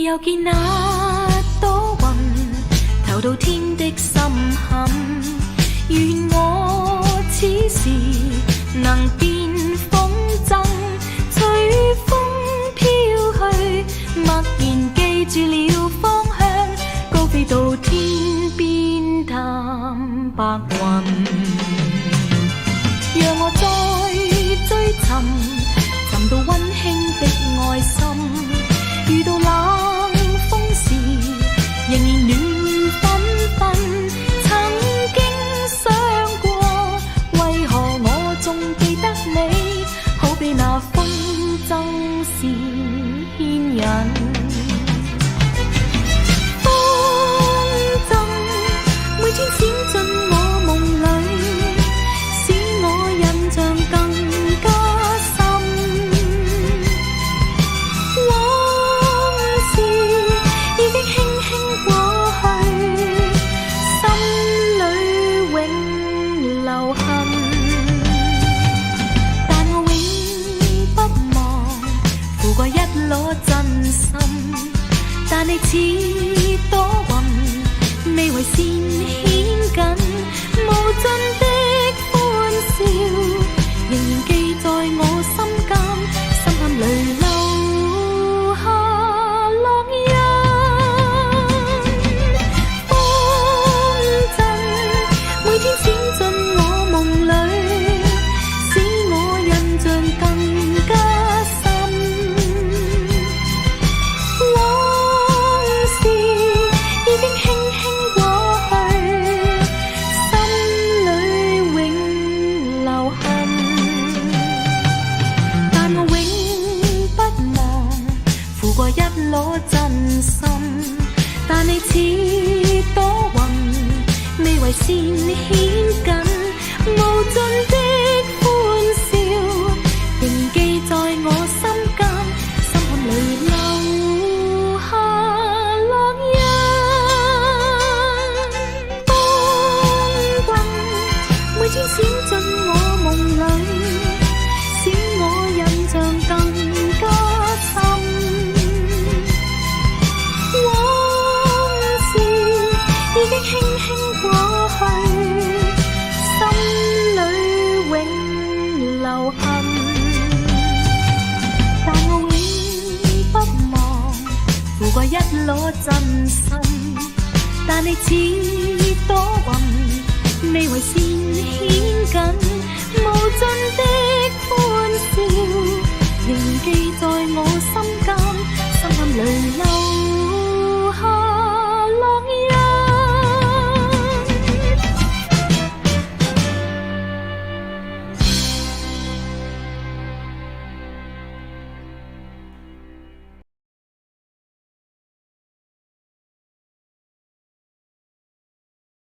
又見那朵雲投到天的深坎，願我此時能變風箏，隨風飄去，默然記住了方向，高飛到天邊探白雲。讓我再追尋，尋到溫馨的愛心，遇到冷風時仍然暖紛紛。曾經想過，為何我仲記得你，好比那風箏線牽引。風箏每天閃進我夢裡，使我印象更加深。往事已經輕輕過去，心裡永留痕。但我永不忘付過一顆真心，但你似朵雲，未為線牽緊，無盡的歡笑仍然記在我心間，心坎裡留下烙印。風箏每天閃進我夢裡，使我印象更加深。往事已經輕輕過去，心裡永留痕。但我永不忘付過一顆真心，但你似朵雲，未為線牽緊，無盡的歡笑仍記在我心間，心坎裡留下烙印。風箏每天閃進我夢裡，使我印象更加深。往事已經輕輕過去，心裡永留痕。但我永不忘付過一顆真心，但你似朵雲，未為線牽緊，無盡的歡笑仍記在我心間，心坎裡留